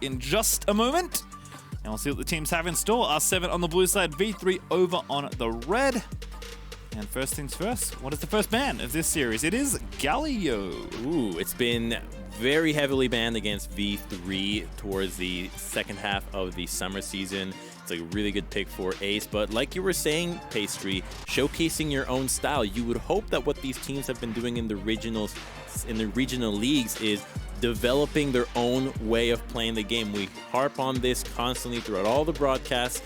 in just a moment. And we'll see what the teams have in store. R7 on the blue side, V3 over on the red. And first things first, what is the first ban of this series? It is Galio. Ooh, it's been very heavily banned against V3 towards the second half of the summer season. It's a really good pick for Ace, but like you were saying, Pastry, showcasing your own style, you would hope that what these teams have been doing in the regional leagues is developing their own way of playing the game. We harp on this constantly throughout all the broadcasts.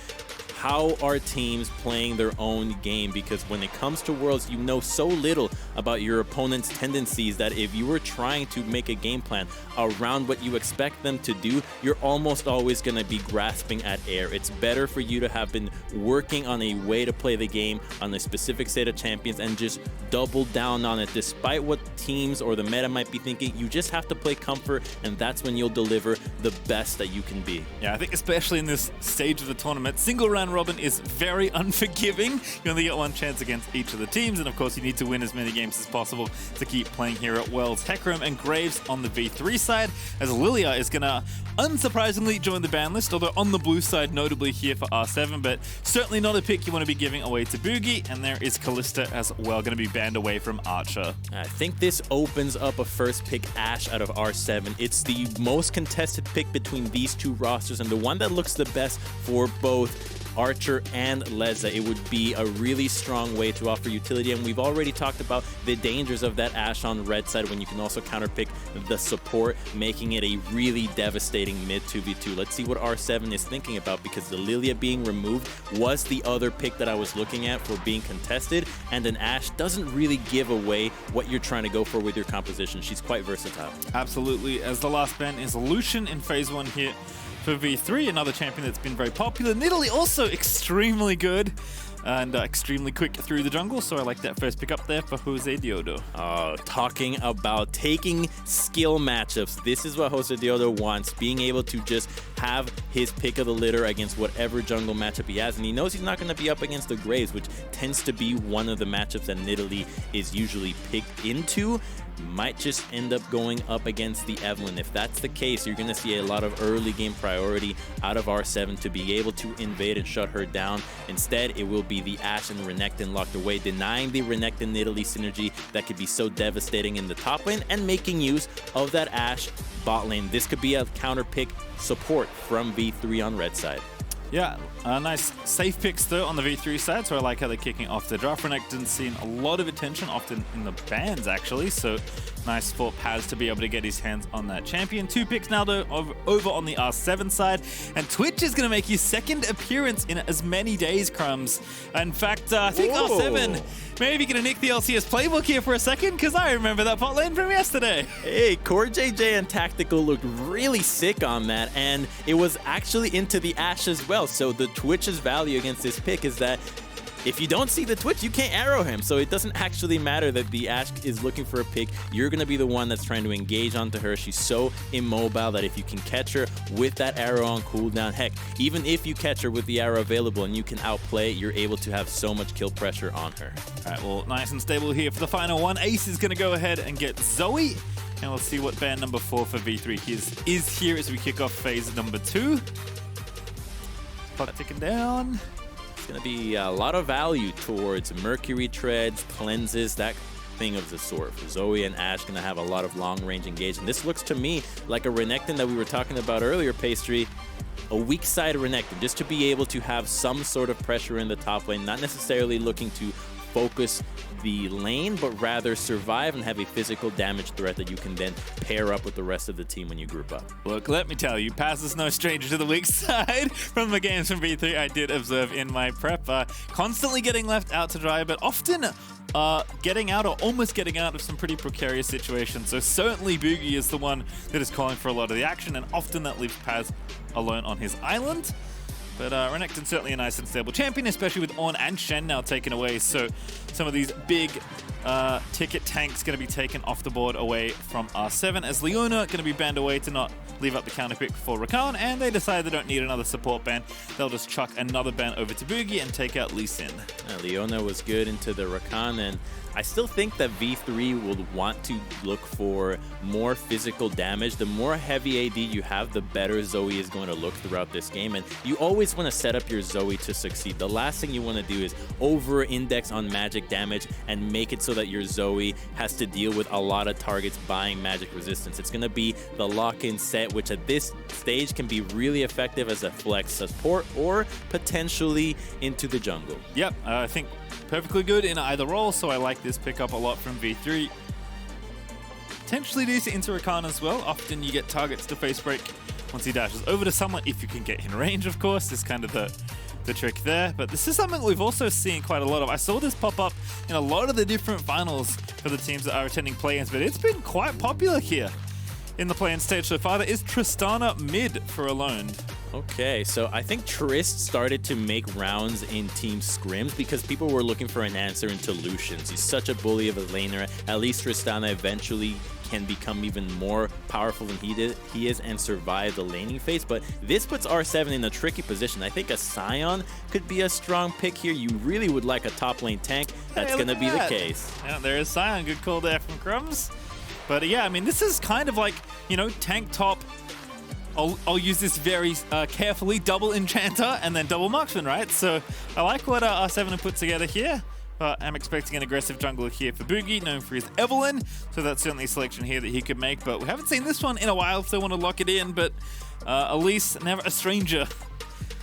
How are teams playing their own game? Because when it comes to Worlds, you know so little about your opponent's tendencies that if you were trying to make a game plan around what you expect them to do, you're almost always going to be grasping at air. It's better for you to have been working on a way to play the game on a specific set of champions and just double down on it. Despite what teams or the meta might be thinking, you just have to play comfort, and that's when you'll deliver the best that you can be. Yeah, I think especially in this stage of the tournament, single round robin is very unforgiving. You only get one chance against each of the teams, and of course you need to win as many games as possible to keep playing here at Worlds. Hecarim and Graves on the V3 side, as Lilia is gonna unsurprisingly join the ban list, although on the blue side notably here for R7, but certainly not a pick you want to be giving away to Boogie. And there is Callista as well, going to be banned away from Archer. I think this opens up a first pick Ashe out of R7. It's the most contested pick between these two rosters and the one that looks the best for both Archer and Leza. It would be a really strong way to offer utility, and we've already talked about the dangers of that Ashe on red side when you can also counterpick the support, making it a really devastating mid 2v2. Let's see what R7 is thinking about, because the Lilia being removed was the other pick that I was looking at for being contested, and an Ashe doesn't really give away what you're trying to go for with your composition. She's quite versatile. Absolutely, as the last ban is Lucian in phase 1 here for V3, another champion that's been very popular. Nidalee also extremely good and extremely quick through the jungle, so I like that first pick up there for Jose Diodo. Talking about taking skill matchups, this is what Jose Diodo wants, being able to just have his pick of the litter against whatever jungle matchup he has, and he knows he's not going to be up against the Graves, which tends to be one of the matchups that Nidalee is usually picked into. Might just end up going up against the Evelynn. If that's the case, you're going to see a lot of early game priority out of R7 to be able to invade and shut her down. Instead, it will be the Ashe and Renekton locked away, denying the Renekton-Nidalee synergy that could be so devastating in the top lane and making use of that Ashe bot lane. This could be a counter pick support from V3 on red side. Yeah, nice safe picks though on the V3 side, so I like how they're kicking off the draft. Renekton's seen a lot of attention, often in the bans actually, so nice for Paz to be able to get his hands on that champion. 2 picks now though over on the R7 side, and Twitch is going to make his second appearance in as many days, Crumbs. In fact, I think Whoa. R7 maybe going to nick the LCS playbook here for a second, because I remember that bot lane from yesterday. Hey, Core JJ and Tactical looked really sick on that, and it was actually into the Ashe as well. So the Twitch's value against this pick is that if you don't see the Twitch, you can't arrow him. So it doesn't actually matter that the Ashe is looking for a pick. You're going to be the one that's trying to engage onto her. She's so immobile that if you can catch her with that arrow on cooldown, heck, even if you catch her with the arrow available and you can outplay, you're able to have so much kill pressure on her. All right, well, nice and stable here for the final one. Ace is going to go ahead and get Zoe. And we'll see what ban number 4 for V3 is here as we kick off phase number 2. Clock ticking down. It's going to be a lot of value towards Mercury Treads, Cleanses, that thing of the sort. For Zoe and Ashe going to have a lot of long-range engagement. This looks to me like a Renekton that we were talking about earlier, Pastry. A weak side Renekton, just to be able to have some sort of pressure in the top lane, not necessarily looking to focus the lane, but rather survive and have a physical damage threat that you can then pair up with the rest of the team when you group up. Look, let me tell you, Paz is no stranger to the weak side from the games from V3 I did observe in my prep. Constantly getting left out to dry, but often getting out or almost getting out of some pretty precarious situations. So certainly Boogie is the one that is calling for a lot of the action, and often that leaves Paz alone on his island. But Renekton's certainly a nice and stable champion, especially with Ornn and Shen now taken away. So some of these big ticket tanks going to be taken off the board away from R7, as Leona going to be banned away to not leave up the counter pick for Rakan, and they decide they don't need another support ban. They'll just chuck another ban over to Boogie and take out Lee Sin. Leona was good into the Rakan, and I still think that V3 will want to look for more physical damage. The more heavy AD you have, the better Zoe is going to look throughout this game, and you always want to set up your Zoe to succeed. The last thing you want to do is over-index on magic damage and make it so that your Zoe has to deal with a lot of targets buying magic resistance. It's going to be the lock-in set, which at this stage can be really effective as a flex support or potentially into the jungle. Yep, I think perfectly good in either role, so I like this pickup a lot from V3. Potentially decent into Rakan as well. Often you get targets to face break once he dashes over to someone, if you can get in range, of course, is kind of the trick there. But this is something we've also seen quite a lot of. I saw this pop up in a lot of the different finals for the teams that are attending play-ins, but it's been quite popular here in the play-in stage so far. There is Tristana mid for Alone. Okay, so I think Trist started to make rounds in team scrims because people were looking for an answer into Lucians. He's such a bully of a laner. At least Tristana eventually can become even more powerful than he is and survive the laning phase. But this puts R7 in a tricky position. I think a Sion could be a strong pick here. You really would like a top lane tank. That's going to be the case. Yeah, there is Sion. Good call there from Crumbs. But yeah, I mean, this is kind of like, you know, tank top. I'll use this very carefully, double Enchanter and then double Marksman, right? So I like what R7 have put together here. But I'm expecting an aggressive jungler here for Boogie, known for his Evelyn. So that's certainly a selection here that he could make. But we haven't seen this one in a while, so I want to lock it in. But Elise, never a stranger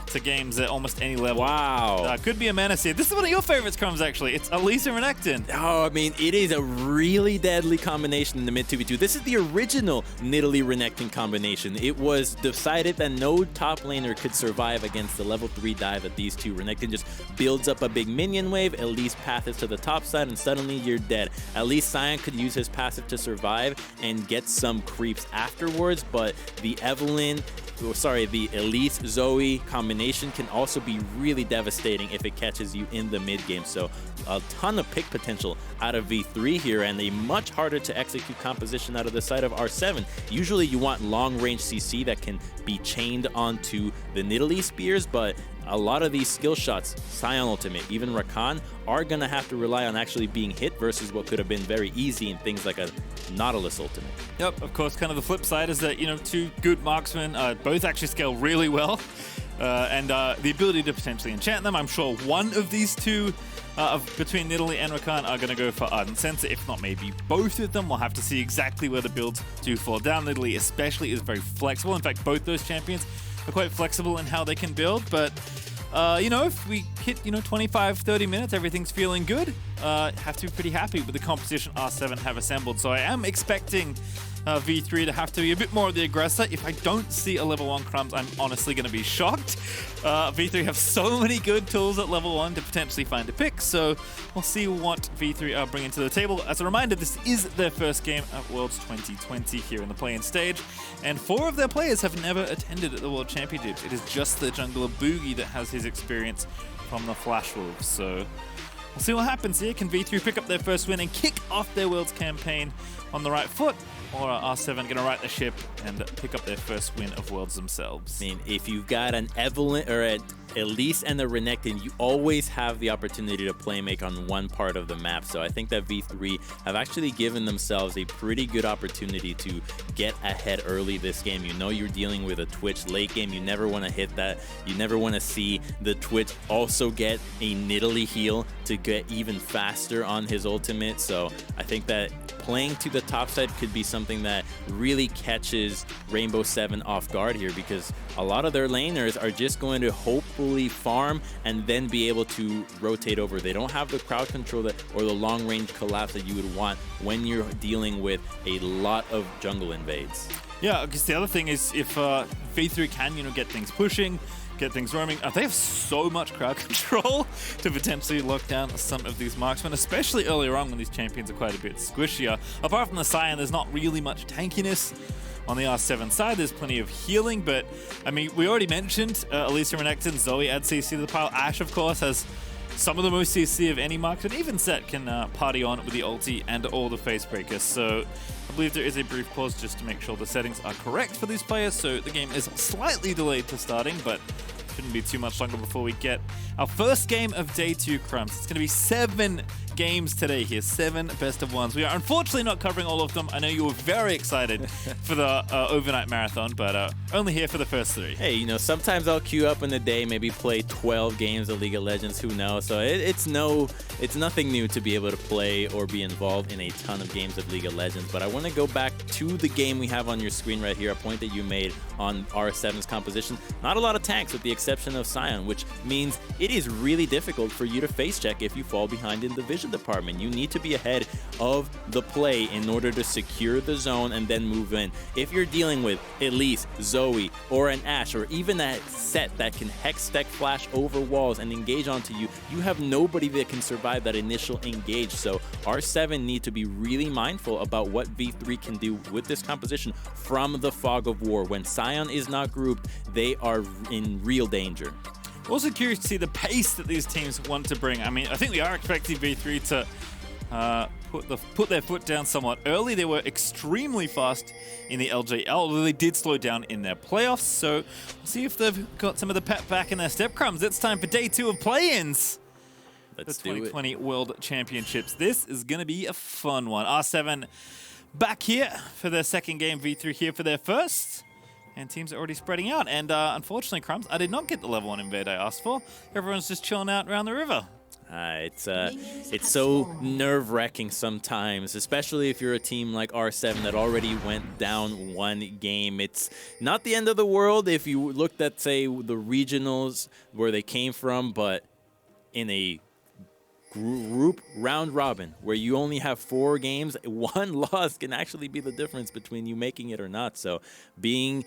to games at almost any level. Wow. Could be a menace here. This is one of your favorites, Crumbs, actually. It's Elise and Renekton. Oh, I mean, it is a really deadly combination in the mid 2v2. This is the original Nidalee Renekton combination. It was decided that no top laner could survive against the level 3 dive that these two. Renekton just builds up a big minion wave, Elise passes to the top side, and suddenly you're dead. At least Sion could use his passive to survive and get some creeps afterwards, but the the Elise Zoe combination can also be really devastating if it catches you in the mid game. So a ton of pick potential out of V3 here, and a much harder to execute composition out of the side of R7. Usually you want long range CC that can be chained onto the Nidalee spears, but a lot of these skill shots, Sion ultimate, even Rakan, are going to have to rely on actually being hit versus what could have been very easy in things like a Nautilus ultimate. Yep, of course, kind of the flip side is that, you know, two good marksmen both actually scale really well. And the ability to potentially enchant them. I'm sure one of these two between Nidalee and Rakan are going to go for Ardent Sensor, if not maybe both of them. We'll have to see exactly where the builds do fall down. Nidalee especially is very flexible. In fact, both those champions are quite flexible in how they can build, but you know, if we hit, 25-30 minutes, everything's feeling good, have to be pretty happy with the composition R7 have assembled. So I am expecting V3 to have to be a bit more of the aggressor. If I don't see a level 1 Crumbs, I'm honestly going to be shocked. V3 have so many good tools at level 1 to potentially find a pick, so we'll see what V3 are bringing to the table. As a reminder, this is their first game at Worlds 2020 here in the play-in stage, and 4 of their players have never attended the World Championships. It is just the jungler Boogie that has his experience from the Flash Wolves, so we'll see what happens here. Can V3 pick up their first win and kick off their Worlds campaign on the right foot? Or are R7 going to right the ship and pick up their first win of Worlds themselves? I mean, if you've got an Evelyn or an Elise and a Renekton, you always have the opportunity to play make on one part of the map. So I think that V3 have actually given themselves a pretty good opportunity to get ahead early this game. You know you're dealing with a Twitch late game. You never want to hit that. You never want to see the Twitch also get a Nidalee heal to get even faster on his ultimate. So I think that playing to the top side could be something that really catches Rainbow7 off guard here, because a lot of their laners are just going to hopefully farm and then be able to rotate over. They don't have the crowd control or the long range collapse that you would want when you're dealing with a lot of jungle invades. Yeah, because the other thing is if V3 can, get things pushing, get things roaming. They have so much crowd control to potentially lock down some of these marksmen, especially earlier on when these champions are quite a bit squishier. Apart from the Sion, there's not really much tankiness. On the R7 side, there's plenty of healing, but I mean, we already mentioned Elise Renekton, Zoe add CC to the pile. Ashe, of course, has some of the most CC of any marksman. Even Set can party on with the ulti and all the face breakers. So I believe there is a brief pause just to make sure the settings are correct for these players. So the game is slightly delayed to starting, but shouldn't be too much longer before we get our first game of day 2, Crumbs. It's going to be 7 games today here. 7 best of ones. We are unfortunately not covering all of them. I know you were very excited for the overnight marathon, but only here for the first 3. Hey, you know, sometimes I'll queue up in the day, maybe play 12 games of League of Legends, who knows? So it's nothing new to be able to play or be involved in a ton of games of League of Legends. But I want to go back to the game we have on your screen right here, a point that you made on R7's composition. Not a lot of tanks with the exception of Sion, which means it is really difficult for you to face check if you fall behind in the vision department. You need to be ahead of the play in order to secure the zone and then move in. If you're dealing with Elise, Zoe, or an Ashe, or even that set that can hex stack flash over walls and engage onto you, you have nobody that can survive that initial engage. So R7 need to be really mindful about what V3 can do with this composition from the fog of war. When Sion is not grouped, they are in real danger. Also curious to see the pace that these teams want to bring. I mean, I think we are expecting V3 to put their foot down somewhat early. They were extremely fast in the LJL, although they did slow down in their playoffs. So we'll see if they've got some of the pep back in their step. Crumbs, it's time for day 2 of play-ins. Let's the do 2020 World Championships. This is going to be a fun one. R7 back here for their second game, V3 here for their first. And teams are already spreading out. And unfortunately, Crumbs, I did not get the level 1 invade I asked for. Everyone's just chilling out around the river. It's so nerve-wracking sometimes, especially if you're a team like R7 that already went down 1 game. It's not the end of the world if you looked at, say, the regionals where they came from, but in a group round robin where you only have 4 games, 1 loss can actually be the difference between you making it or not. So being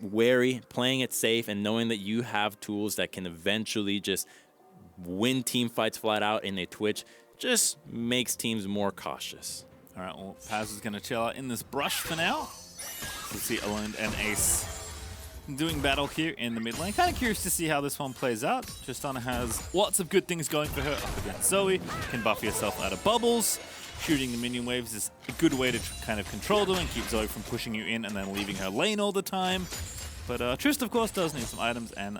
wary, playing it safe, and knowing that you have tools that can eventually just win team fights flat out in a Twitch just makes teams more cautious. All right, well, Paz is going to chill out in this brush for now. We'll see Alone and Ace doing battle here in the mid lane. Kind of curious to see how this one plays out. Tristana has lots of good things going for her up against Zoe. Can buff yourself out of bubbles. Shooting the minion waves is a good way to kind of control them and keep Zoe from pushing you in and then leaving her lane all the time. But Trist, of course, does need some items and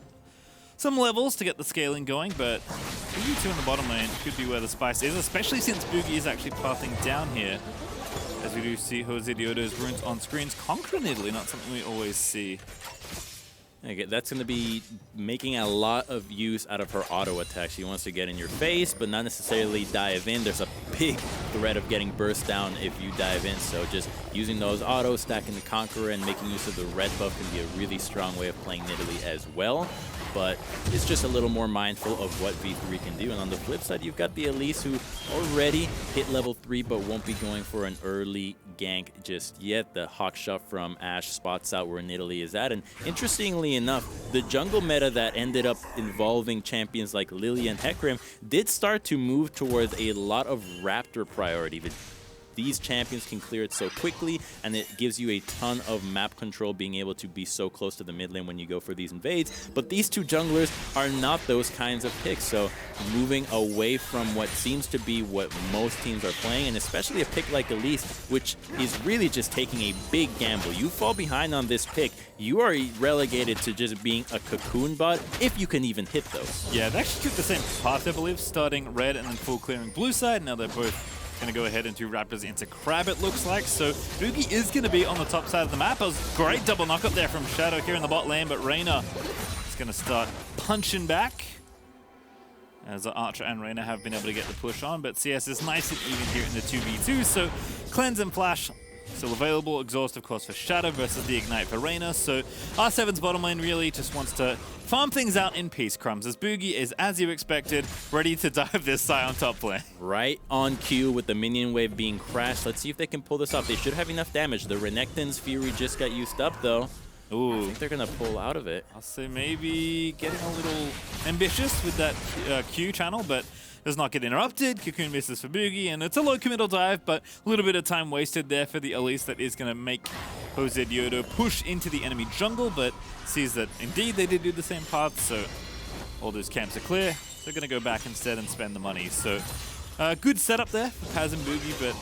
some levels to get the scaling going, but Boogie 2 in the bottom lane could be where the spice is, especially since Boogie is actually pathing down here. As we do see Jose Diodo's runes on screens conquer in Italy, not something we always see. Okay, that's going to be making a lot of use out of her auto attack. She wants to get in your face, but not necessarily dive in. There's a big threat of getting burst down if you dive in, so just using those autos, stacking the Conqueror, and making use of the red buff can be a really strong way of playing Nidalee as well. But it's just a little more mindful of what V3 can do. And on the flip side, you've got the Elise, who already hit level 3, but won't be going for an early gank just yet. The Hawk Shot from Ashe spots out where Nidalee is at. And interestingly enough, the jungle meta that ended up involving champions like Lily and Hecarim did start to move towards a lot of Raptor priority. These champions can clear it so quickly, and it gives you a ton of map control, being able to be so close to the mid lane when you go for these invades. But these 2 junglers are not those kinds of picks, so moving away from what seems to be what most teams are playing, and especially a pick like Elise, which is really just taking a big gamble. You fall behind on this pick, you are relegated to just being a cocoon bot, if you can even hit those. Yeah, they actually took the same path, I believe, starting red and then full clearing blue side. Now they're both going to go ahead and do Raptors into Crab, it looks like. So Boogie is going to be on the top side of the map. It was a great double knock up there from Shadow here in the bot lane, but Reyna is going to start punching back as Archer and Reyna have been able to get the push on. But CS is nice and even here in the 2v2. So Cleanse and Flash still available. Exhaust, of course, for Shadow versus the Ignite for Reyna. So R7's bottom lane really just wants to farm things out in peace, Crumbs, as Boogie is, as you expected, ready to dive this Sion top lane. Right on cue with the minion wave being crashed. Let's see if they can pull this off. They should have enough damage. The Renekton's Fury just got used up, though. Ooh. I think they're going to pull out of it. I'll say maybe getting a little ambitious with that Q channel, but does not get interrupted. Cocoon misses for Boogie, and it's a low committal dive, but a little bit of time wasted there for the Elise that is going to make Jose Diodo push into the enemy jungle, but sees that indeed they did do the same path, so all those camps are clear. They're going to go back instead and spend the money. So Good setup there for Paz and Boogie, but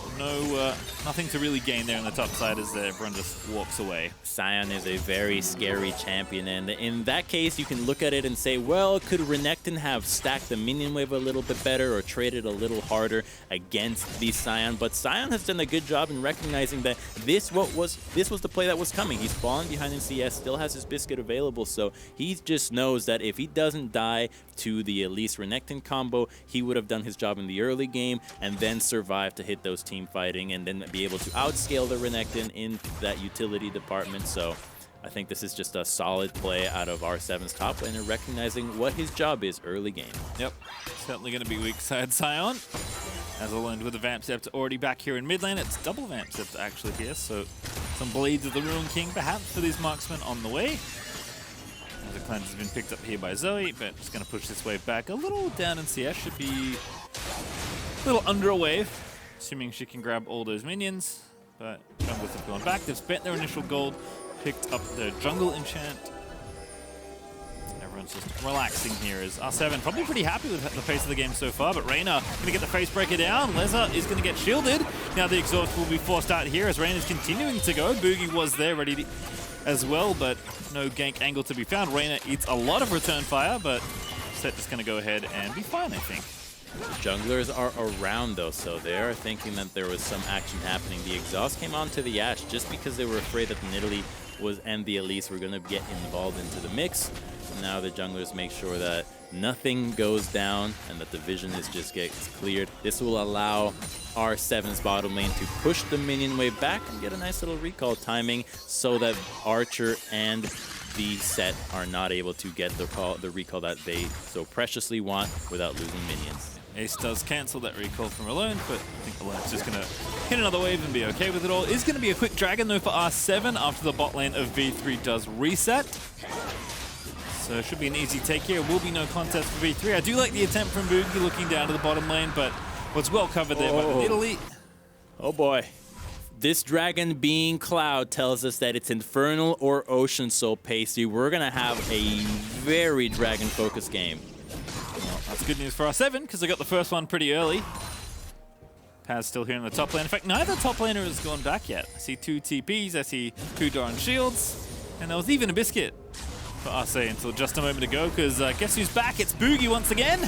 nothing to really gain there on the top side as everyone just walks away. Sion is a very scary champion, and in that case, you can look at it and say, well, could Renekton have stacked the minion wave a little bit better or traded a little harder against the Sion? But Sion has done a good job in recognizing that this was the play that was coming. He's fallen behind in CS, still has his biscuit available, so he just knows that if he doesn't die to the Elise Renekton combo, he would have done his job in the early game and then survive to hit those team fighting and then be able to outscale the Renekton in that utility department. So I think this is just a solid play out of R7's top laner, recognizing what his job is early game. Yep, certainly going to be weak side Sion. As Alone with the Vamp Scepter already back here in mid lane. It's double Vamp Scepter actually here, so some Blades of the Ruin King perhaps for these marksmen on the way. The cleanse has been picked up here by Zoe, but just going to push this wave back a little down in CS. Should be a little under a wave, assuming she can grab all those minions. But junglers have gone back. They've spent their initial gold, picked up their jungle enchant. Everyone's just relaxing here as R7 probably pretty happy with the pace of the game so far, but Reyna going to get the face breaker down. Leza is going to get shielded. Now the exhaust will be forced out here as Reyna's continuing to go. Boogie was there ready to as well, but no gank angle to be found. Reyna eats a lot of return fire, but Set is going to go ahead and be fine, I think. Junglers are around though, so they are thinking that there was some action happening. The exhaust came onto the Ashe just because they were afraid that the Nidalee and the Elise were going to get involved into the mix. So now the junglers make sure that nothing goes down and that the vision just gets cleared. This will allow R7's bottom lane to push the minion wave back and get a nice little recall timing so that Archer and the Set are not able to get the recall that they so preciously want without losing minions. Ace does cancel that recall from Alone, but I think Alone's just going to hit another wave and be okay with it all. Is going to be a quick dragon though for R7 after the bot lane of V3 does reset. So it should be an easy take here. Will be no contest for V3. I do like the attempt from Boogie looking down to the bottom lane, but was well covered there by Nidalee. Oh boy. This dragon being Cloud tells us that it's Infernal or Ocean Soul Pacey. We're going to have a very dragon-focused game. Well, that's good news for R7 because they got the first one pretty early. Paz still here in the top lane. In fact, neither top laner has gone back yet. I see 2 TPs, I see 2 Doran shields, and there was even a biscuit for Arce until just a moment ago, because guess who's back? It's Boogie once again.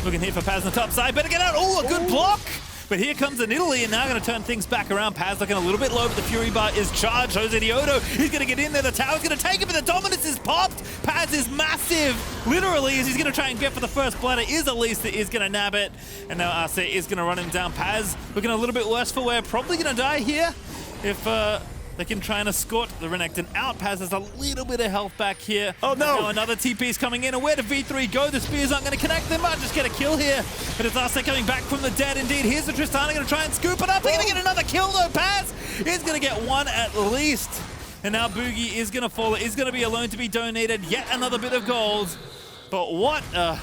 Looking here for Paz on the top side. Better get out. Oh, a good block. But here comes the Nidalee, and now going to turn things back around. Paz looking a little bit low, but the Fury Bar is charged. Jose Diodo, he's going to get in there. The tower's going to take it, but the dominance is popped. Paz is massive, literally, as he's going to try and get for the first blood. It is Elise that is going to nab it, and now Arce is going to run him down. Paz looking a little bit worse for wear. Probably going to die here if they can try and escort the Renekton out. Paz has a little bit of health back here. Oh no! Now another TP's coming in, and where did V3 go? The spears aren't going to connect. They might just get a kill here. But it's Arce coming back from the dead indeed. Here's the Tristana going to try and scoop it up. They're going to get another kill though. Paz is going to get one at least. And now Boogie is going to fall. It is going to be Alone to be donated. Yet another bit of gold. But what a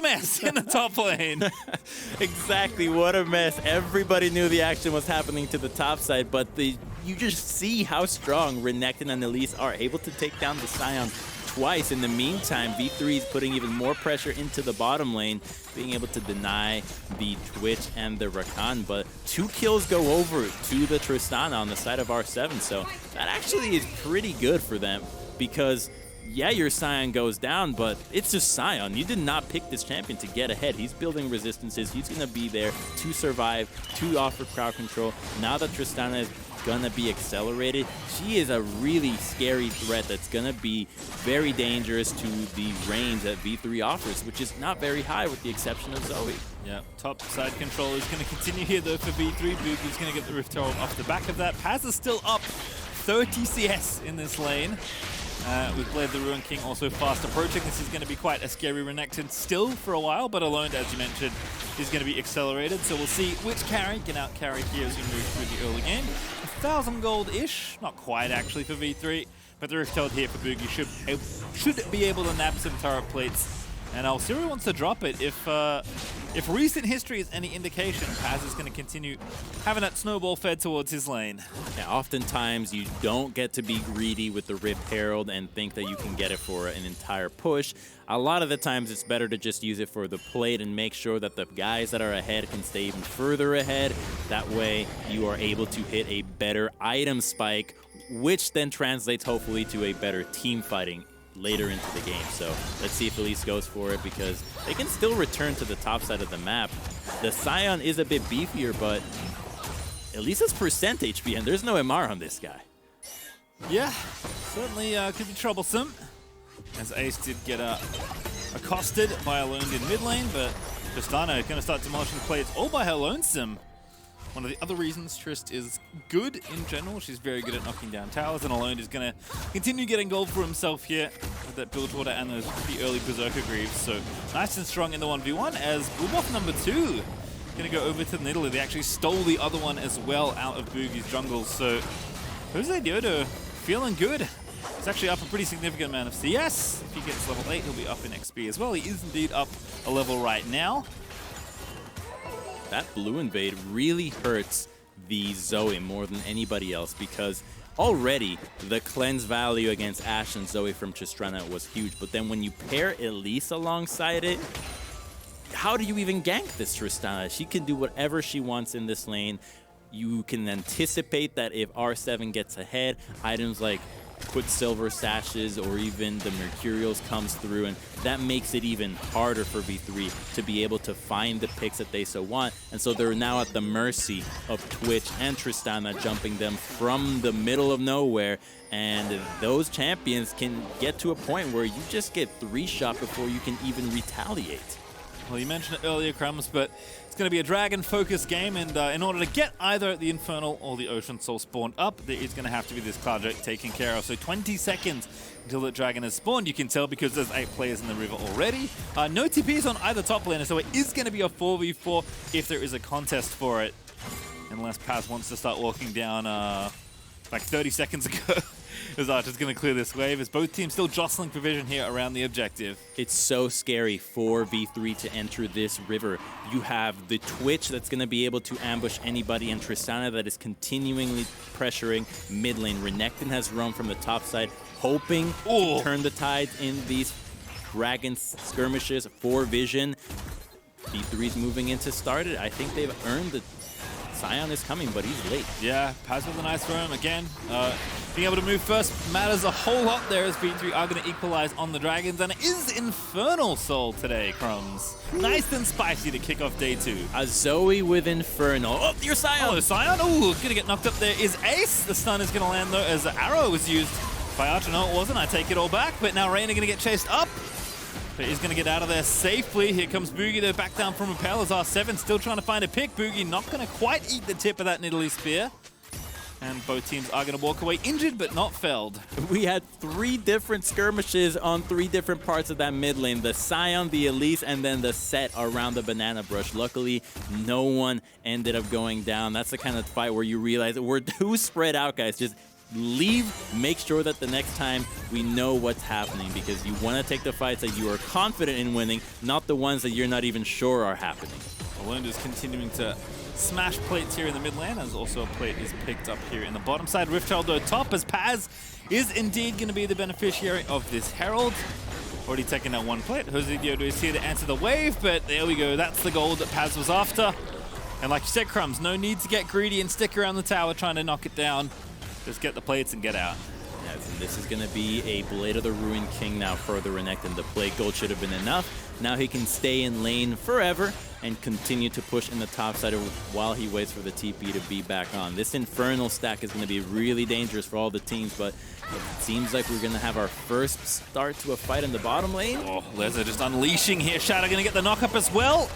mess in the top lane. Exactly, what a mess. Everybody knew the action was happening to the top side, but you just see how strong Renekton and Elise are able to take down the Sion twice. In the meantime, V3 is putting even more pressure into the bottom lane, being able to deny the Twitch and the Rakan, but 2 kills go over to the Tristana on the side of R7, so that actually is pretty good for them, because yeah, your Sion goes down, but it's just Sion. You did not pick this champion to get ahead. He's building resistances. He's going to be there to survive, to offer crowd control. Now that Tristana is going to be accelerated, she is a really scary threat that's going to be very dangerous to the range that V3 offers, which is not very high with the exception of Zoe. Yeah, top side control is going to continue here though for V3. Boogie's going to get the Rift Herald off the back of that. Paz is still up 30 CS in this lane. With Blade the Ruin King also fast approaching. This is going to be quite a scary Renekton still for a while, but Alone, as you mentioned, is going to be accelerated. So we'll see which carry can out-carry here as we move through the early game. 1,000 gold-ish, not quite actually for V3, but the Rift Herald here for Boogie should be able to nab some turret plates And Siri wants to drop it. If recent history is any indication, Paz is going to continue having that snowball fed towards his lane. Yeah, oftentimes you don't get to be greedy with the Rift Herald and think that you can get it for an entire push. A lot of the times it's better to just use it for the plate and make sure that the guys that are ahead can stay even further ahead. That way you are able to hit a better item spike, which then translates hopefully to a better team fighting later into the game. So let's see if Elise goes for it, because they can still return to the top side of the map. The Scion is a bit beefier, but Elise's percent HP, and there's no MR on this guy. Yeah, certainly could be troublesome, as Ace did get accosted by Alone in mid lane, but Tristana going to start demolishing plates all by her lonesome. One of the other reasons Trist is good in general, she's very good at knocking down towers, and Alone is going to continue getting gold for himself here with that build order and those pretty early Berserker Greaves. So nice and strong in the 1v1 as Blue Buff number 2 going to go over to the Nidalee. They actually stole the other one as well out of Boogie's jungle. So Jose Diodo feeling good. He's actually up a pretty significant amount of CS. If he gets level 8, he'll be up in XP as well. He is indeed up a level right now. That blue invade really hurts the Zoe more than anybody else, because already the cleanse value against Ashe and Zoe from Tristana was huge. But then when you pair Elise alongside it, how do you even gank this Tristana? She can do whatever she wants in this lane. You can anticipate that if R7 gets ahead, items like Quicksilver sashes or even the Mercurials comes through, and that makes it even harder for V3 to be able to find the picks that they so want. And so they're now at the mercy of Twitch and Tristana jumping them from the middle of nowhere, and those champions can get to a point where you just get 3-shot before you can even retaliate. Well, you mentioned it earlier, Crumbs, but it's going to be a dragon-focused game, and in order to get either the Infernal or the Ocean Soul spawned up, there is going to have to be this Cloud Drake taken care of. So 20 seconds until the dragon is spawned. You can tell because there's 8 players in the river already. No TPs on either top laner, so it is going to be a 4v4 if there is a contest for it. Unless Paz wants to start walking down like 30 seconds ago. As Archer's going to clear this wave, as both teams still jostling for vision here around the objective. It's so scary for V3 to enter this river. You have the Twitch that's going to be able to ambush anybody, and Tristana that is continually pressuring mid lane. Renekton has run from the top side, hoping to turn the tide in these dragon skirmishes for vision. V3's moving into started. I think they've earned the Scion is coming, but he's late. Yeah, Paz with a nice roam again. Being able to move first matters a whole lot there, as V3 are going to equalize on the dragons, and it is Infernal Soul today, Crumbs. Nice and spicy to kick off day 2. A Zoe with Infernal. Oh, your Scion! Oh, Scion. Oh, going to get knocked up there is Ace. The stun is going to land, though, as the arrow was used by Archer. No, it wasn't. I take it all back, but now Reyna going to get chased up. But he's going to get out of there safely. Here comes Boogie, though, back down from Rappel as R7 still trying to find a pick. Boogie not going to quite eat the tip of that Nidalee Spear. And both teams are going to walk away injured but not felled. We had 3 different skirmishes on 3 different parts of that mid lane. The Scion, the Elise, and then the set around the Banana Brush. Luckily, no one ended up going down. That's the kind of fight where you realize we're too spread out, guys. Just leave, make sure that the next time we know what's happening, because you want to take the fights that you are confident in winning, not the ones that you're not even sure are happening. Alone is continuing to smash plates here in the mid lane, as also a plate is picked up here in the bottom side. Rift Herald though top, as Paz is indeed going to be the beneficiary of this Herald. Already taking that one plate. Jose Diodo is here to answer the wave, but there we go. That's the gold that Paz was after. And like you said, Crumbs, no need to get greedy and stick around the tower trying to knock it down. Just get the plates and get out. Yes, and this is going to be a Blade of the Ruined King now for the Renekton. The plate gold should have been enough. Now he can stay in lane forever and continue to push in the top side while he waits for the TP to be back on. This Infernal stack is going to be really dangerous for all the teams, but it seems like we're going to have our first start to a fight in the bottom lane. Oh, Leza just unleashing here. Shadow going to get the knock up as well.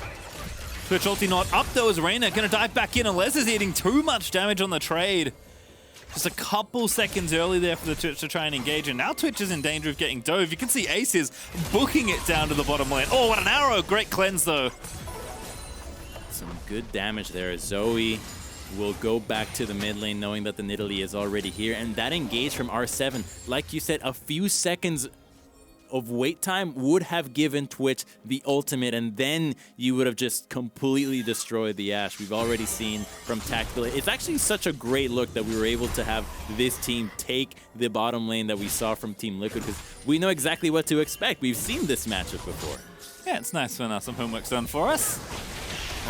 Twitch ulti not up though, as Reyna going to dive back in, and Leza's eating too much damage on the trade. Just a couple seconds early there for the Twitch to try and engage, and now Twitch is in danger of getting dove. You can see Ace is booking it down to the bottom lane. Oh, what an arrow! Great cleanse, though. Some good damage there. Zoe will go back to the mid lane knowing that the Nidalee is already here, and that engage from R7, like you said, a few seconds of wait time would have given Twitch the ultimate, and then you would have just completely destroyed the Ashe. We've already seen from Tactical. It's actually such a great look that we were able to have this team take the bottom lane that we saw from Team Liquid, because we know exactly what to expect. We've seen this matchup before. Yeah, it's nice when some homework's done for us.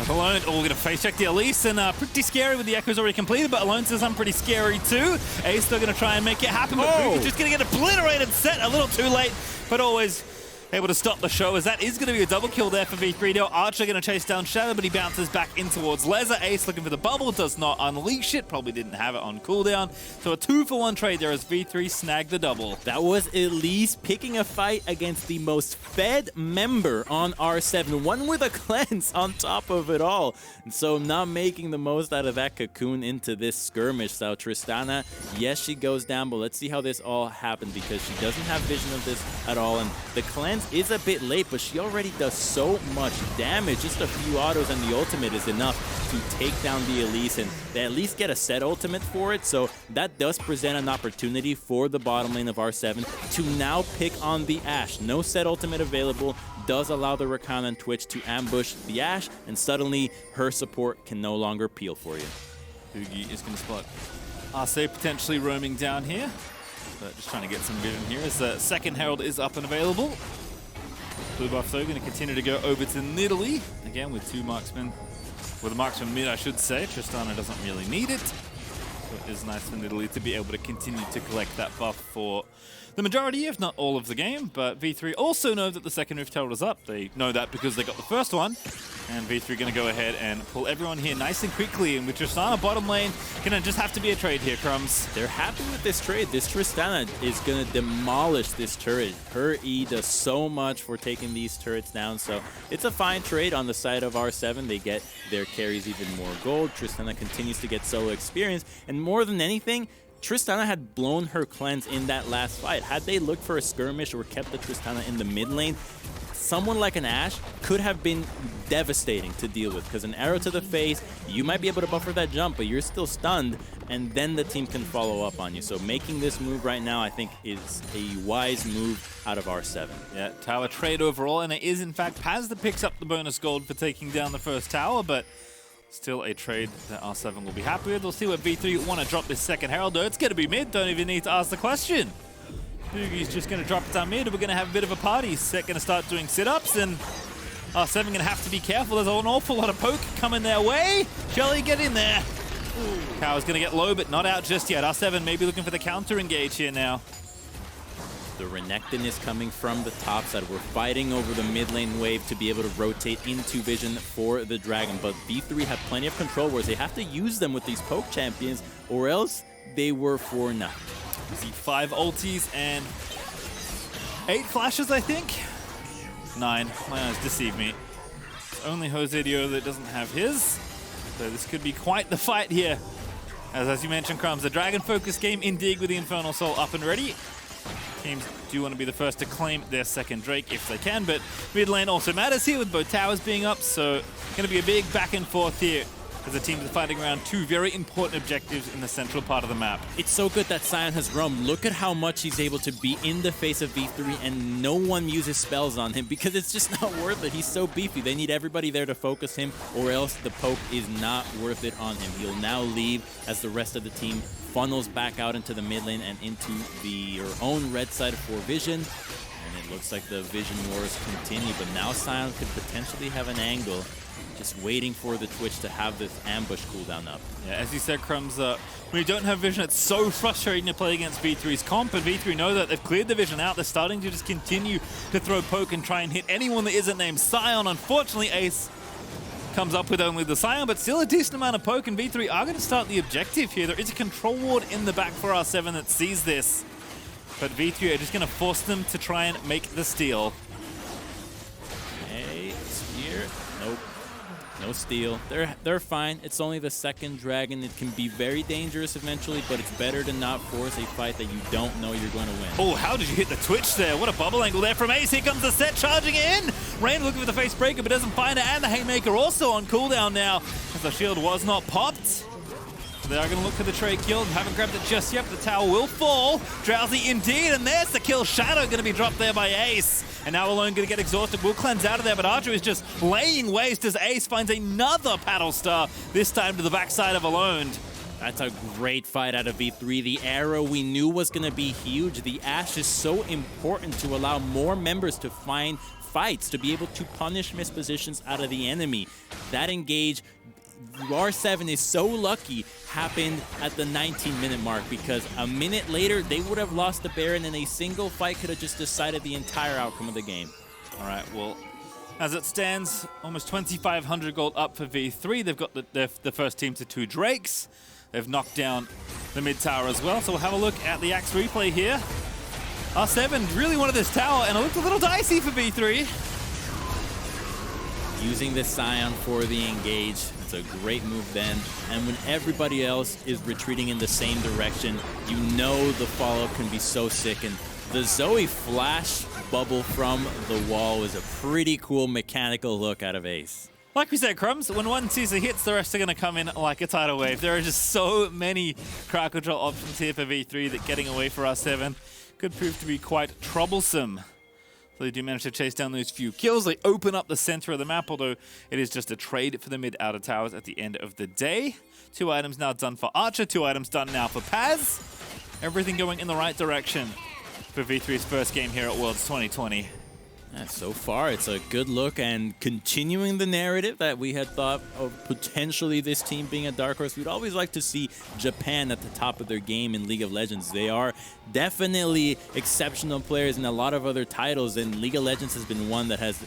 Alone, we're going to face check the Elise, and pretty scary with the echoes already completed, but Alone says I'm pretty scary too. Ace still going to try and make it happen, but Boogie just going to get obliterated, set a little too late, but always able to stop the show, as that is going to be a double kill there for V3. Now Archer going to chase down Shadow, but he bounces back in towards Leza. Ace looking for the bubble, does not unleash it, probably didn't have it on cooldown. So a 2-for-1 trade there as V3 snagged the double. That was Elise picking a fight against the most fed member on R7, one with a cleanse on top of it all. And so not making the most out of that cocoon into this skirmish. So Tristana, yes, she goes down, but let's see how this all happened, because she doesn't have vision of this at all. And the cleanse is a bit late, but she already does so much damage. Just a few autos and the ultimate is enough to take down the Elise, and they at least get a set ultimate for it. So that does present an opportunity for the bottom lane of R7 to now pick on the Ashe. No set ultimate available does allow the Rakan and Twitch to ambush the Ashe, and suddenly her support can no longer peel for you. Boogie is going to spot Arce potentially roaming down here, but just trying to get some vision here as the second Herald is up and available. Blue buff though going to continue to go over to Nidalee, again with two marksmen, with a marksman mid I should say. Tristana doesn't really need it, so it is nice for Nidalee to be able to continue to collect that buff for the majority, if not all of the game. But V3 also know that the second Rift Herald is up. They know that because they got the first one. And V3 going to go ahead and pull everyone here nice and quickly. And with Tristana bottom lane, going to just have to be a trade here, Crumbs. They're happy with this trade. This Tristana is going to demolish this turret. Her E does so much for taking these turrets down. So it's a fine trade on the side of R7. They get their carries even more gold. Tristana continues to get solo experience. And more than anything, Tristana had blown her cleanse in that last fight. Had they looked for a skirmish or kept the Tristana in the mid lane, someone like an Ashe could have been devastating to deal with, because an arrow to the face, you might be able to buffer that jump, but you're still stunned, and then the team can follow up on you. So making this move right now, I think, is a wise move out of R7. Yeah, tower trade overall, and it is in fact Paz that picks up the bonus gold for taking down the first tower, but still a trade that R7 will be happy with. We'll see what V3 want to drop this second Herald, though. It's going to be mid, don't even need to ask the question. Boogie's just going to drop it down mid. We're going to have a bit of a party. Set going to start doing sit-ups, and R7 going to have to be careful. There's an awful lot of poke coming their way. Shelly, get in there. Cow's going to get low, but not out just yet. R7 maybe looking for the counter engage here now. The Renekton is coming from the top side. We're fighting over the mid lane wave to be able to rotate into vision for the Dragon, but V3 have plenty of control wars. They have to use them with these poke champions, or else they were for nothing. We see 5 ultis and 8 flashes, I think? 9. My eyes deceive me. It's only Jose Dio that doesn't have his. So this could be quite the fight here. As you mentioned, Crumbs, the Dragon focus game indeed with the Infernal Soul up and ready. Teams do want to be the first to claim their second Drake if they can, but mid lane also matters here with both towers being up, so going to be a big back and forth here as the teams are fighting around 2 very important objectives in the central part of the map. It's so good that Sion has roamed. Look at how much he's able to be in the face of V3 and no one uses spells on him, because it's just not worth it. He's so beefy. They need everybody there to focus him, or else the poke is not worth it on him. He'll now leave as the rest of the team funnels back out into the mid lane and into their own red side for vision. And it looks like the vision wars continue, but now Sion could potentially have an angle, just waiting for the Twitch to have this ambush cooldown up. Yeah, as you said, Crumbs, when you don't have vision, it's so frustrating to play against V3's comp, and V3 know that they've cleared the vision out. They're starting to just continue to throw poke and try and hit anyone that isn't named Sion. Unfortunately, Ace comes up with only the Sion, but still a decent amount of poke, and V3 are going to start the objective here. There is a control ward in the back for R7 that sees this, but V3 are just going to force them to try and make the steal. Hey, spear. Nope. No steal. They're fine. It's only the second dragon. It can be very dangerous eventually, but it's better to not force a fight that you don't know you're going to win. Oh, how did you hit the Twitch there? What a bubble angle there from Ace. Here comes the set charging in. Rain looking for the face breaker, but doesn't find it, and the Haymaker also on cooldown now, as the shield was not popped. They are going to look for the trade kill. Haven't grabbed it just yet, but the tower will fall. Drowsy indeed, and there's the kill. Shadow going to be dropped there by Ace. And now Alone going to get exhausted. Will cleanse out of there, but Archer is just laying waste as Ace finds another paddle star, this time to the backside of Alone. That's a great fight out of V3. The arrow we knew was going to be huge. The Ash is so important to allow more members to find fights, to be able to punish mispositions out of the enemy. That engage, R7 is so lucky, happened at the 19-minute mark, because a minute later, they would have lost the Baron, and a single fight could have just decided the entire outcome of the game. All right, well, as it stands, almost 2,500 gold up for V3. They've got the first team to 2 Drakes. They've knocked down the mid tower as well. So we'll have a look at the Axe replay here. R7 really wanted this tower, and it looked a little dicey for V3. Using the Scion for the engage. It's a great move then. And when everybody else is retreating in the same direction, you know the follow-up can be so sick. And the Zoe flash bubble from the wall was a pretty cool mechanical look out of Ace. Like we said, Crumbs, when one Caesar hits, the rest are going to come in like a tidal wave. There are just so many crowd control options here for V3 that getting away for R7 could prove to be quite troublesome. So they do manage to chase down those few kills. They open up the center of the map, although it is just a trade for the mid-outer towers at the end of the day. 2 items now done for Archer, 2 items done now for Paz. Everything going in the right direction for V3's first game here at Worlds 2020. So far, it's a good look, and continuing the narrative that we had thought of potentially this team being a dark horse. We'd always like to see Japan at the top of their game in League of Legends. They are definitely exceptional players in a lot of other titles, and League of Legends has been one that has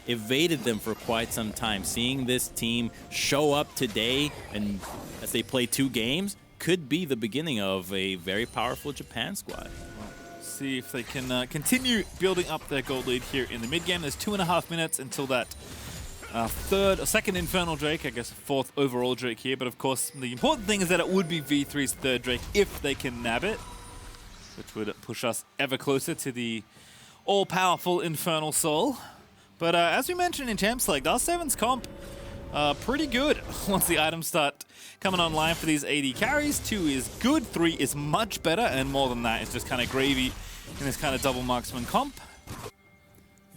evaded them for quite some time. Seeing this team show up today, and as they play 2 games, could be the beginning of a very powerful Japan squad. See if they can continue building up their gold lead here in the mid game. There's 2.5 minutes until that second Infernal Drake, I guess 4th overall Drake here. But of course, the important thing is that it would be V3's 3rd Drake if they can nab it, which would push us ever closer to the all-powerful Infernal Soul. But as we mentioned in Champ Select, R7's comp pretty good once the items start coming online for these AD carries. 2 is good, 3 is much better, and more than that is just kind of gravy in this kind of double marksman comp.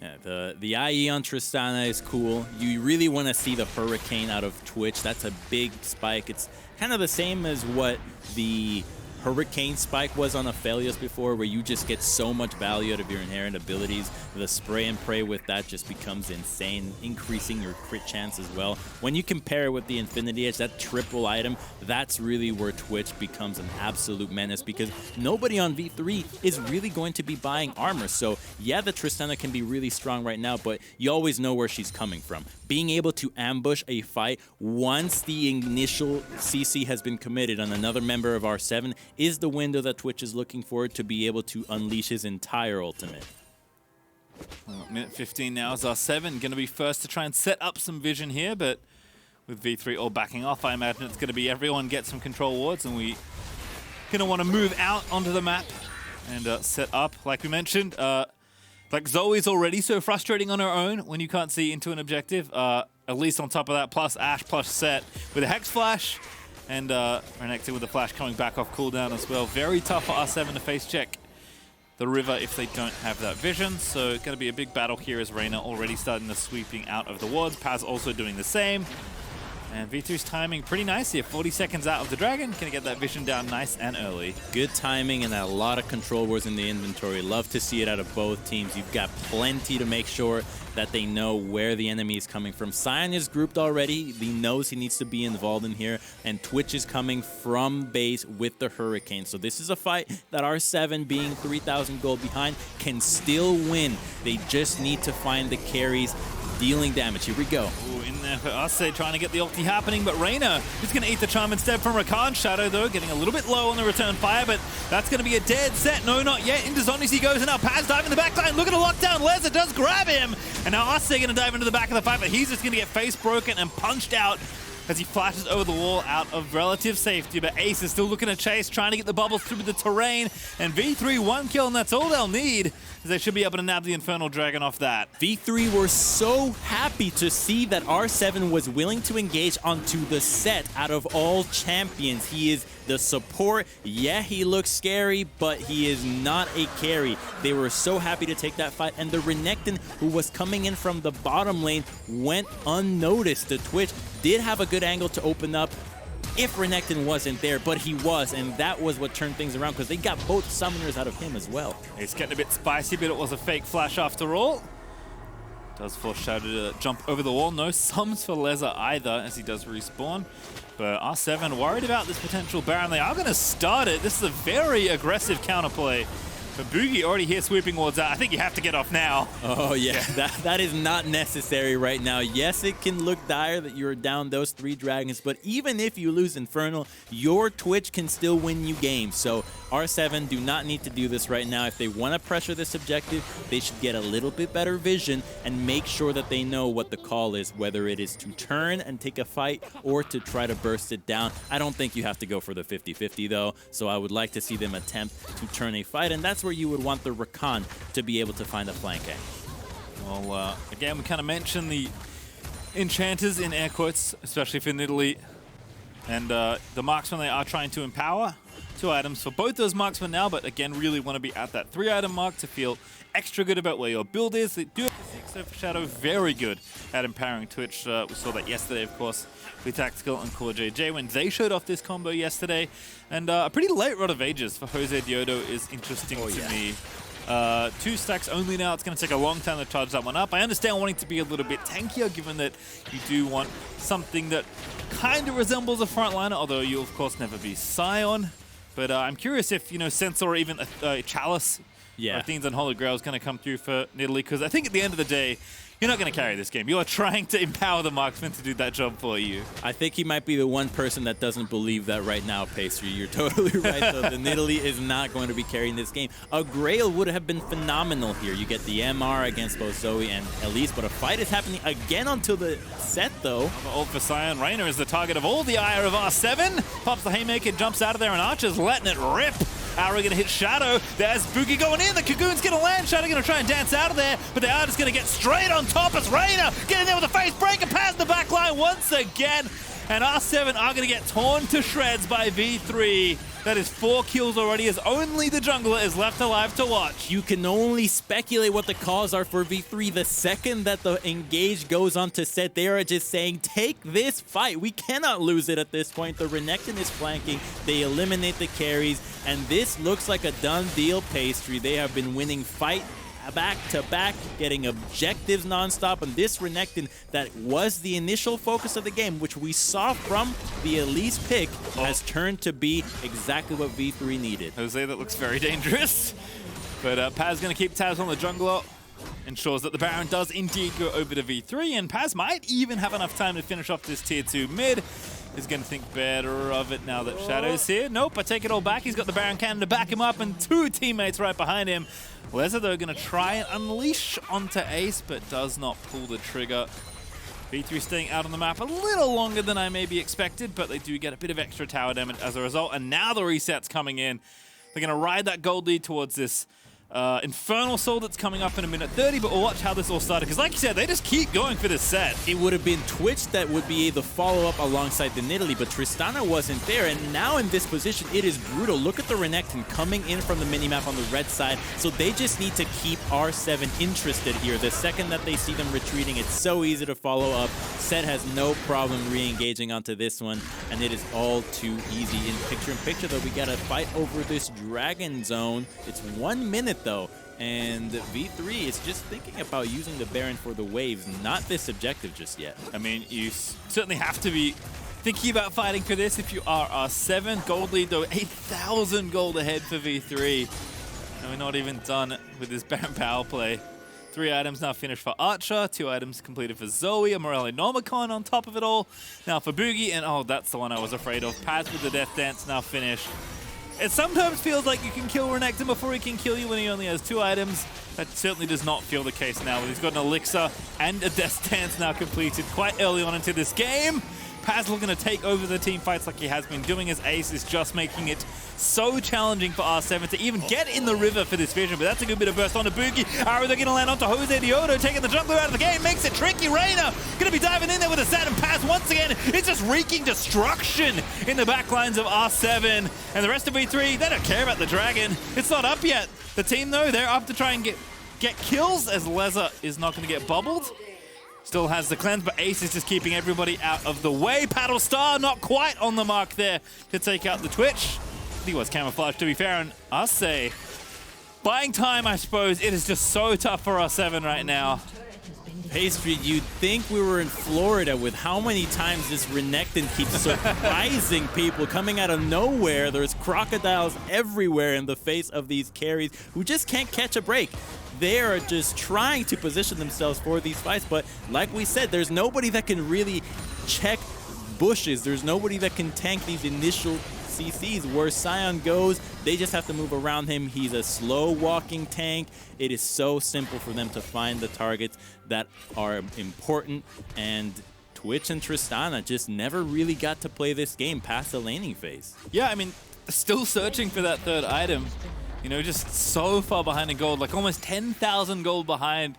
Yeah, the IE on Tristana is cool. You really want to see the Hurricane out of Twitch. That's a big spike. It's kind of the same as what the Hurricane spike was on Aphelios before, where you just get so much value out of your inherent abilities. The spray and pray with that just becomes insane, increasing your crit chance as well. When you compare it with the Infinity Edge, that triple item, that's really where Twitch becomes an absolute menace, because nobody on V3 is really going to be buying armor. So yeah, the Tristana can be really strong right now, but you always know where she's coming from. Being able to ambush a fight once the initial CC has been committed on another member of R7 is the window that Twitch is looking for to be able to unleash his entire ultimate. Well, minute 15 now is R7 going to be first to try and set up some vision here, but with V3 all backing off, I imagine it's going to be everyone get some control wards, and we going to want to move out onto the map and set up. Like we mentioned, like Zoe's already so frustrating on her own when you can't see into an objective. At least on top of that, plus Ash, plus Set with a Hex Flash, and Renekton with the flash coming back off cooldown as well. Very tough for R7 to face check the river if they don't have that vision. So it's going to be a big battle here as Reyna already starting the sweeping out of the wards. Paz also doing the same. And V3's timing pretty nice here. 40 seconds out of the Dragon. Going to get that vision down nice and early. Good timing and a lot of control wards in the inventory. Love to see it out of both teams. You've got plenty to make sure that they know where the enemy is coming from. Scion is grouped already. He knows he needs to be involved in here. And Twitch is coming from base with the Hurricane. So this is a fight that R7, being 3,000 gold behind, can still win. They just need to find the carries dealing damage. Here we go. Ooh, in there for Ase, trying to get the ulti happening, but Reyna is going to eat the charm instead from Rakan. Shadow, though, getting a little bit low on the return fire, but that's going to be a dead set. No, not yet. Into Zombies he goes, and now Paz dive in the back line. Look at the lockdown. Leza does grab him, and now Ase going to dive into the back of the fight, but he's just going to get face broken and punched out as he flashes over the wall out of relative safety. But Ace is still looking to chase, trying to get the bubbles through the terrain, and V3 1 kill, and that's all they'll need as they should be able to nab the Infernal Dragon off that. V3 were so happy to see that R7 was willing to engage onto the set out of all champions. He is the support. Yeah, he looks scary, but he is not a carry. They were so happy to take that fight, and the Renekton, who was coming in from the bottom lane, went unnoticed. The Twitch did have a good angle to open up if Renekton wasn't there, but he was, and that was what turned things around because they got both summoners out of him as well. It's getting a bit spicy, but it was a fake flash after all. Does force Shadow to jump over the wall. No sums for Leza either, as he does respawn. But R7 worried about this potential Baron. They are going to start it. This is a very aggressive counterplay. But Boogie already here sweeping wards out. I think you have to get off now. Oh, yeah. That is not necessary right now. Yes, it can look dire that you're down those 3 dragons, but even if you lose Infernal, your Twitch can still win you games. So R7 do not need to do this right now. If they want to pressure this objective, they should get a little bit better vision and make sure that they know what the call is, whether it is to turn and take a fight or to try to burst it down. I don't think you have to go for the 50-50 though, so I would like to see them attempt to turn a fight, and that's where you would want the Rakan to be able to find a flank angle. Well, again, we kind of mentioned the enchanters in air quotes, especially for Nidalee, and the marksmen they are trying to empower. 2 items for both those marksmen now, but again, really want to be at that 3-item mark to feel extra good about where your build is. They do have the 6 Shadow, very good at empowering Twitch. We saw that yesterday, of course, with Tactical and Core JJ when they showed off this combo yesterday. And a pretty late Rod of Ages for Jose Diodo is interesting to me. 2 stacks only now. It's going to take a long time to charge that one up. I understand wanting to be a little bit tankier, given that you do want something that kind of resembles a frontliner, although you'll, of course, never be Scion. But I'm curious if, Sensor or even a Chalice or Things on Holy Grail is going to come through for Nidalee, because I think at the end of the day, you're not going to carry this game. You are trying to empower the marksman to do that job for you. I think he might be the one person that doesn't believe that right now, Pastry. You're totally right, though. The Nidalee is not going to be carrying this game. A Grail would have been phenomenal here. You get the MR against both Zoe and Elise, but a fight is happening again until the set, though. Ult for Scion. Rainer is the target of all the ire of R7. Pops the Haymaker, jumps out of there, and Archer's letting it rip. Arrow going to hit Shadow. There's Boogie going in. The Cocoon's going to land. Shadow going to try and dance out of there, but they are just going to get straight on top. It's Rainer getting there with a face breaker past the back line once again. And R7 are going to get torn to shreds by V3. That is 4 kills already, as only the jungler is left alive to watch. You can only speculate what the calls are for V3. The second that the engage goes on to set, they are just saying, take this fight. We cannot lose it at this point. The Renekton is flanking. They eliminate the carries, and this looks like a done deal, Pastry. They have been winning fight back to back, getting objectives nonstop, and this Renekton that was the initial focus of the game, which we saw from the Elise pick, has turned to be exactly what V3 needed. Jose, that looks very dangerous, but Paz going to keep tabs on the jungler, ensures that the Baron does indeed go over to V3, and Paz might even have enough time to finish off this tier 2 mid. Is going to think better of it now that Shadow's here. Nope, I take it all back. He's got the Baron Cannon to back him up, and 2 teammates right behind him. Leza, though, going to try and unleash onto Ace, but does not pull the trigger. V3 staying out on the map a little longer than I maybe expected, but they do get a bit of extra tower damage as a result, and now the reset's coming in. They're going to ride that gold lead towards this Infernal Soul that's coming up in a minute 30, but we'll watch how this all started, because like you said, they just keep going for this set. It would have been Twitch that would be the follow-up alongside the Nidalee, but Tristana wasn't there, and now in this position, it is brutal. Look at the Renekton coming in from the minimap on the red side, so they just need to keep R7 interested here. The second that they see them retreating, it's so easy to follow up. Set has no problem re-engaging onto this one, and it is all too easy. In picture-in-picture, though, we got to fight over this Dragon Zone. It's 1 minute, though, and V3 is just thinking about using the Baron for the waves, not this objective just yet. I mean, you certainly have to be thinking about fighting for this if you are R7. Gold lead, though, 8,000 gold ahead for V3. And we're not even done with this Baron power play. 3 items now finished for Archer, 2 items completed for Zoe, a Morelli-Nomicon on top of it all. Now for Boogie, and oh, that's the one I was afraid of. Paz with the Death Dance now finished. It sometimes feels like you can kill Renekton before he can kill you when he only has 2 items. That certainly does not feel the case now. He's got an Elixir and a Death Dance now completed quite early on into this game. Paz looking to take over the team fights like he has been doing, as Ace is just making it so challenging for R7 to even get in the river for this vision. But that's a good bit of burst onto Boogie. Arrow, they're going to land onto Jose Diodo, taking the jungler out of the game, makes it tricky. Reyna going to be diving in there with a Sat, and Paz once again is just wreaking destruction in the back lines of R7. And the rest of V3, they don't care about the dragon. It's not up yet. The team, though, they're up to try and get kills, as Leza is not going to get bubbled. Still has the cleanse, but Ace is just keeping everybody out of the way. Paddle Star not quite on the mark there to take out the Twitch. He was camouflaged, to be fair, and I say, buying time, I suppose. It is just so tough for R7 right now. Pastry, you'd think we were in Florida with how many times this Renekton keeps surprising people coming out of nowhere. There's crocodiles everywhere in the face of these carries who just can't catch a break. They are just trying to position themselves for these fights, but like we said, there's nobody that can really check bushes. There's nobody that can tank these initial CCs. Where Sion goes, they just have to move around him. He's a slow walking tank. It is so simple for them to find the targets that are important, and Twitch and Tristana just never really got to play this game past the laning phase. Yeah, I mean, still searching for that third item. You know, just so far behind in gold, like almost 10,000 gold behind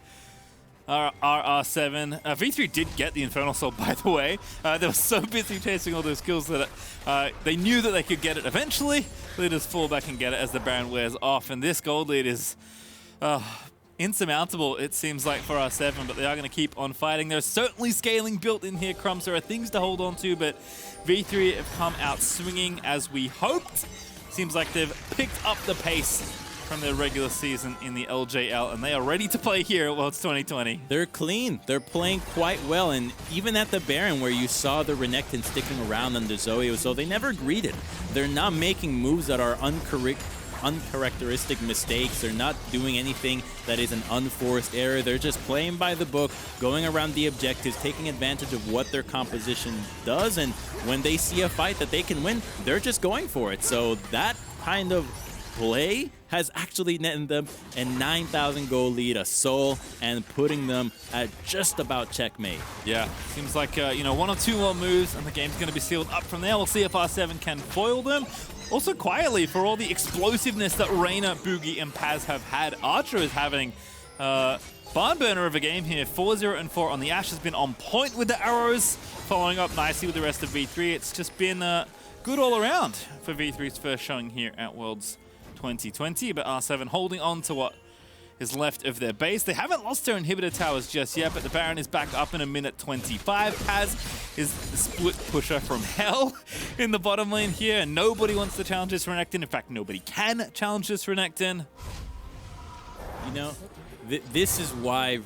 R7. V3 did get the Infernal Soul, by the way. They were so busy chasing all those kills that they knew that they could get it eventually. They just fall back and get it as the Baron wears off. And this gold lead is insurmountable, it seems like, for R7, but they are going to keep on fighting. There's certainly scaling built in here, Crumbs. There are things to hold on to, but V3 have come out swinging as we hoped. Seems like they've picked up the pace from their regular season in the LJL, and they are ready to play here at Worlds 2020. They're clean. They're playing quite well, and even at the Baron, where you saw the Renekton sticking around under Zoe, so they never greeted. They're not making moves that are uncharacteristic mistakes. They're not doing anything that is an unforced error. They're just playing by the book, going around the objectives, taking advantage of what their composition does, and when they see a fight that they can win, they're just going for it. So that kind of play has actually netted them a 9,000 gold lead, a soul, and putting them at just about checkmate. Yeah, seems like, you know, one or two more moves and the game's going to be sealed up from there. We'll see if R7 can foil them. Also, quietly, for all the explosiveness that Reyna, Boogie, and Paz have had, Archer is having barn burner of a game here. 4-0 and 4 on the Ashe, has been on point with the arrows, following up nicely with the rest of V3. It's just been good all around for V3's first showing here at Worlds 2020, but R7 holding on to what is left of their base. They haven't lost their inhibitor towers just yet, but the Baron is back up in a minute 25. Paz is the split pusher from hell in the bottom lane here, and nobody wants to challenge this Renekton. In fact, nobody can challenge this Renekton. You know, this is why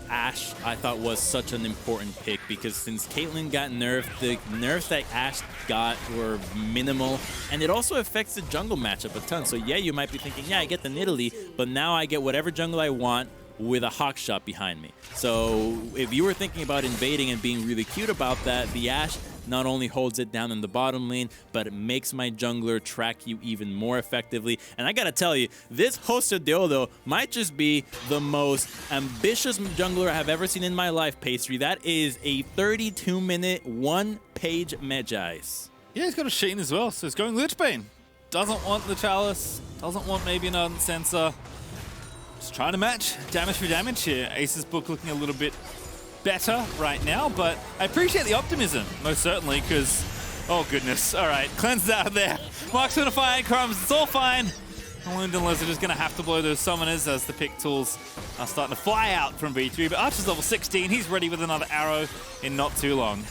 Ashe, I thought, was such an important pick, because since Caitlyn got nerfed, the nerfs that Ashe got were minimal, and it also affects the jungle matchup a ton. So yeah, you might be thinking, yeah, I get the Nidalee, but now I get whatever jungle I want with a hawk shot behind me. So if you were thinking about invading and being really cute about that, the Ashe not only holds it down in the bottom lane, but it makes my jungler track you even more effectively. And I gotta tell you, this Jose Diodo might just be the most ambitious jungler I have ever seen in my life, Pastry. That is a 32-minute, one-page Magi's. Yeah, he's got a Sheen as well, so he's going Lichbane. Doesn't want the Chalice, doesn't want maybe an Ardent Sensor. Just trying to match damage for damage here. Ace's book looking a little bit better right now, but I appreciate the optimism, most certainly, because, oh goodness, all right, cleanses out of there. Mark's gonna fire Crumbs, it's all fine. Wound and Liz are just gonna have to blow those summoners as the pick tools are starting to fly out from V3, but Archer's level 16, he's ready with another arrow in not too long.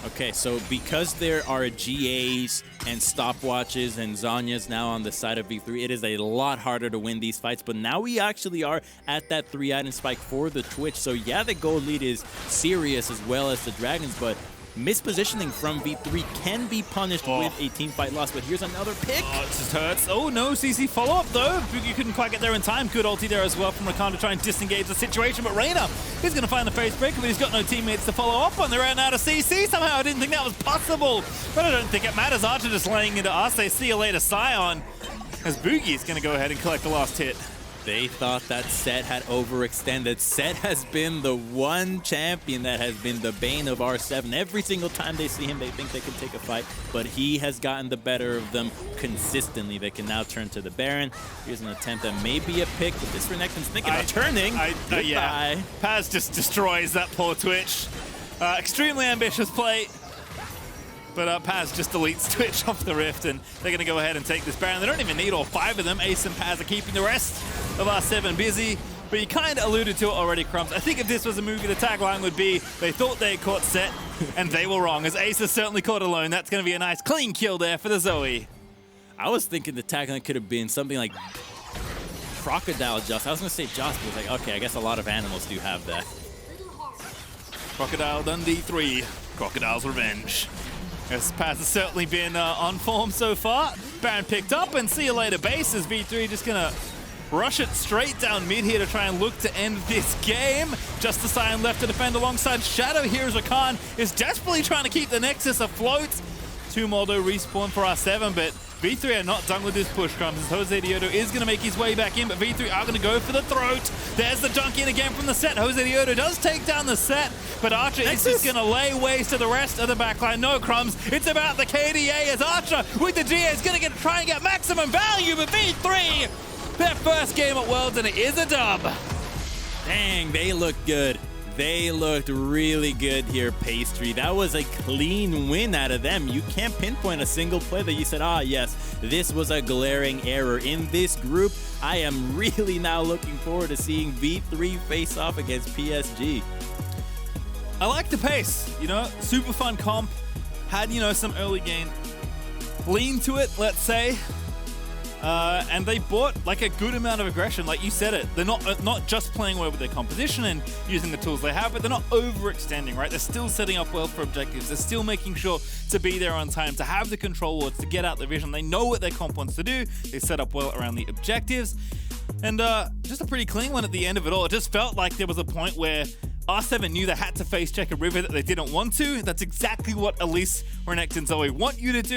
Okay, so because there are GAs and stopwatches and Zhonya's now on the side of V3, it is a lot harder to win these fights, but now we actually are at that 3-item spike for the Twitch. So yeah, the gold lead is serious as well as the Dragons, but mispositioning from V3 can be punished with a team fight loss, but here's another pick. Oh, it just hurts. Oh no, CC follow-up though. Boogie couldn't quite get there in time. Good ulti there as well from Rakan to try and disengage the situation, but Reyna is going to find the face breaker, but he's got no teammates to follow up on. They ran out of CC somehow. I didn't think that was possible, but I don't think it matters. Archer just laying into us. They see you later, Sion, as Boogie is going to go ahead and collect the last hit. They thought that Set had overextended. Set has been the one champion that has been the bane of R7. Every single time they see him, they think they can take a fight, but he has gotten the better of them consistently. They can now turn to the Baron. Here's an attempt that may be a pick, but this Renekton's thinking about turning. Yeah. Paz just destroys that poor Twitch. Extremely ambitious play. But Paz just deletes Twitch off the Rift, and they're going to go ahead and take this Baron. They don't even need all 5 of them. Ace and Paz are keeping the rest of R7 busy. But you kind of alluded to it already, Crumbs. I think if this was a movie, the tagline would be, they thought they caught Set, and they were wrong. As Ace is certainly caught alone, that's going to be a nice clean kill there for the Zoe. I was thinking the tagline could have been something like Crocodile Just. I was going to say Just, but like, okay, I guess a lot of animals do have that. Crocodile Dundee 3, Crocodile's Revenge. Yes, Paz has certainly been on form so far. Baron picked up, and see you later base as V3 just gonna rush it straight down mid here to try and look to end this game. Just the Sion left to defend alongside Shadow. Here's Rakan is desperately trying to keep the Nexus afloat. 2 more though respawn for R7, but V3 are not done with this push, Crumbs, as Jose Diodo is going to make his way back in, but V3 are going to go for the throat. There's the dunk in again from the Set. Jose Diodo does take down the Set, but Archer is just going to lay waste to the rest of the backline. No, Crumbs, it's about the KDA as Archer with the GA is going to try and get maximum value, but V3, their first game at Worlds, and it is a dub. Dang, they look good. They looked really good here, Pastry. That was a clean win out of them. You can't pinpoint a single play that you said, ah, yes, this was a glaring error. In this group, I am really now looking forward to seeing V3 face off against PSG. I like the pace, you know, super fun comp. Had, you know, some early game lean to it, let's say. And they brought like a good amount of aggression, like you said it. They're not just playing well with their composition and using the tools they have, but they're not overextending, right? They're still setting up well for objectives. They're still making sure to be there on time, to have the control wards, to get out the vision. They know what their comp wants to do. They set up well around the objectives. And just a pretty clean one at the end of it all. It just felt like there was a point where R7 knew they had to face check a river that they didn't want to. That's exactly what Elise, Renekton, and Zoe want you to do.